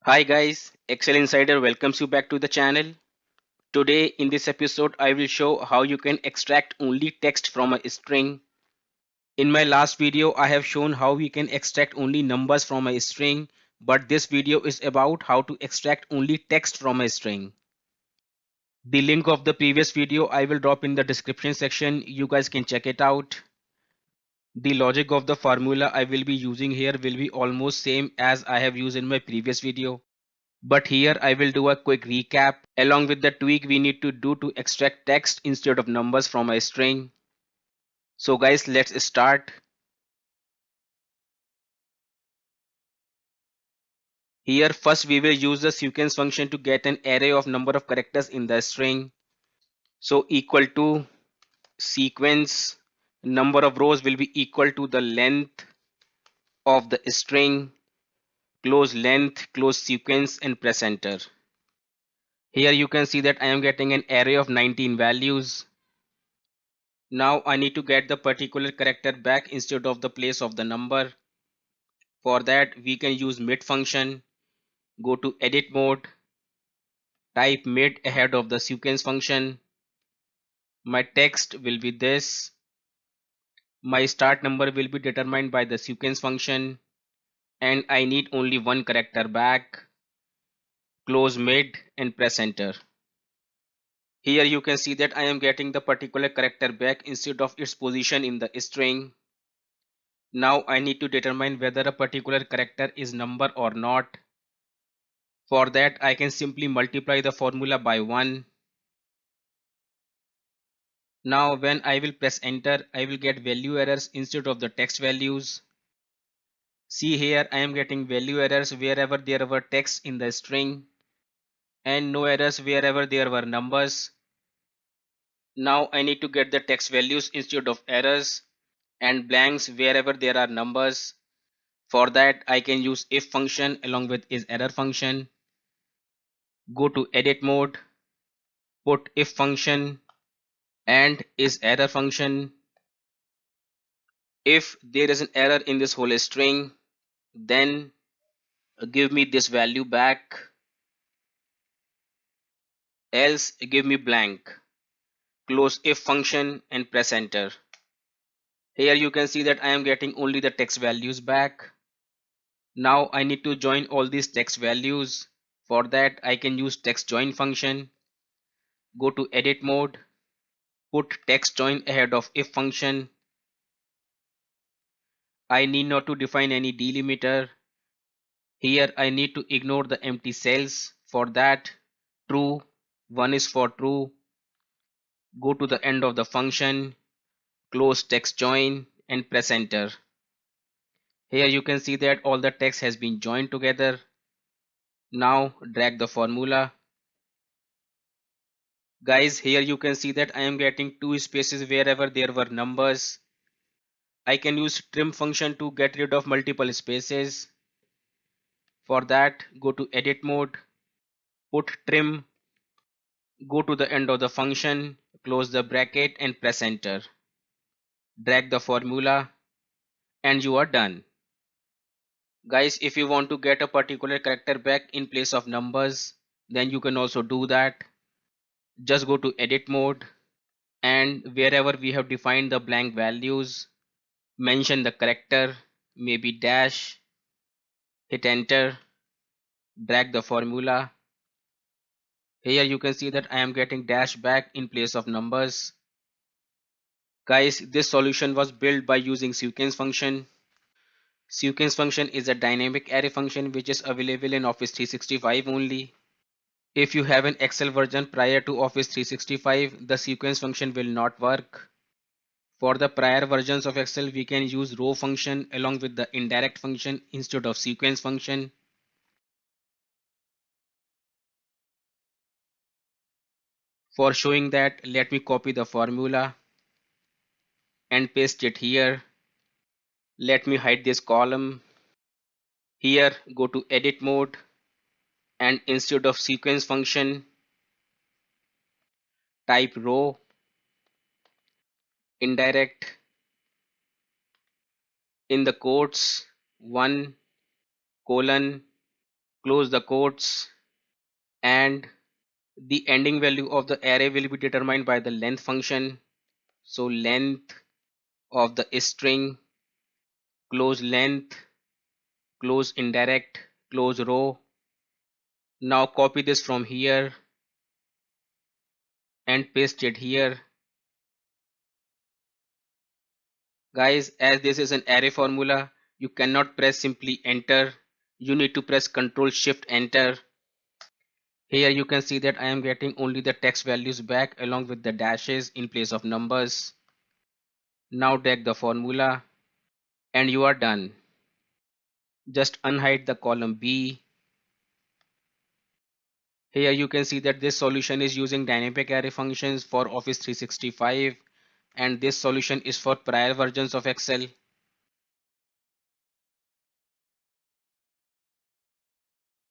Hi guys, Excel Insider welcomes you back to the channel. Today in this episode I will show how you can extract only text from a string. In my last video I have shown how we can extract only numbers from a string, but this video is about how to extract only text from a string. The link of the previous video I will drop in the description section. You guys can check it out. The logic of the formula I will be using here will be almost same as I have used in my previous video. But here I will do a quick recap along with the tweak we need to do to extract text instead of numbers from a string. So guys, let's start. Here first we will use the sequence function to get an array of number of characters in the string. So equal to sequence, number of rows will be equal to the length of the string, close length, close sequence and press enter. Here you can see that I am getting an array of 19 values. Now I need to get the particular character back instead of the place of the number. For that we can use mid function. Go to edit mode, type mid ahead of the sequence function. My text will be this. My start number will be determined by the sequence function and I need only one character back. Close mid and press enter. Here you can see that I am getting the particular character back instead of its position in the string. Now I need to determine whether a particular character is number or not. For that I can simply multiply the formula by 1. Now when I will press enter, I will get value errors instead of the text values. See here I am getting value errors wherever there were text in the string and no errors wherever there were numbers. Now I need to get the text values instead of errors and blanks wherever there are numbers. For that I can use if function along with is error function. Go to edit mode, put if function and is error function. If there is an error in this whole string, then give me this value back, else give me blank. Close if function and press enter. Here you can see that I am getting only the text values back. Now I need to join all these text values. For that I can use text join function. Go to edit mode, put text join ahead of if function. I need not to define any delimiter. Here I need to ignore the empty cells. For that true, 1 is for true. Go to the end of the function, close text join and press enter. Here you can see that all the text has been joined together. Now drag the formula. Guys, here you can see that I am getting two spaces wherever there were numbers. I can use trim function to get rid of multiple spaces. For that go to edit mode, put trim, go to the end of the function, close the bracket and press enter. Drag the formula and you are done. Guys, if you want to get a particular character back in place of numbers, then you can also do that. Just go to edit mode and wherever we have defined the blank values, mention the character, maybe dash, hit enter, drag the formula. Here you can see that I am getting dash back in place of numbers. Guys, this solution was built by using sequence function. Sequence function is a dynamic array function which is available in Office 365 only. If you have an Excel version prior to Office 365, the sequence function will not work. For the prior versions of Excel, we can use row function along with the indirect function instead of sequence function. For showing that, let me copy the formula and paste it here. Let me hide this column. Here, go to edit mode and instead of sequence function, type row, indirect, in the quotes 1 colon close the quotes, and the ending value of the array will be determined by the length function. So length of the string, close length, close indirect, close row. Now copy this from here and paste it here. Guys, as this is an array formula, you cannot press simply enter. You need to press Ctrl Shift Enter. Here you can see that I am getting only the text values back along with the dashes in place of numbers. Now drag the formula and you are done. Just unhide the column B. Here you can see that this solution is using dynamic array functions for Office 365, and this solution is for prior versions of Excel.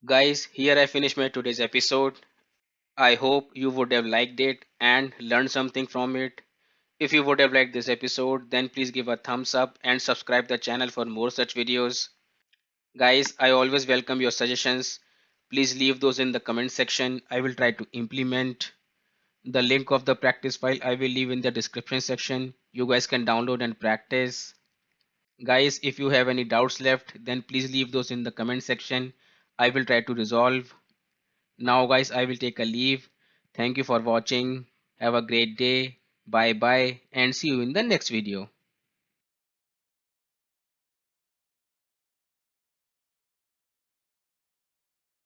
Guys, here I finish my today's episode. I hope you would have liked it and learned something from it. If you would have liked this episode, then please give a thumbs up and subscribe the channel for more such videos. Guys, I always welcome your suggestions. Please leave those in the comment section. I will try to implement. The link of the practice file I will leave in the description section. You guys can download and practice. Guys, if you have any doubts left, then please leave those in the comment section. I will try to resolve. Now guys, I will take a leave. Thank you for watching. Have a great day. Bye bye and see you in the next video.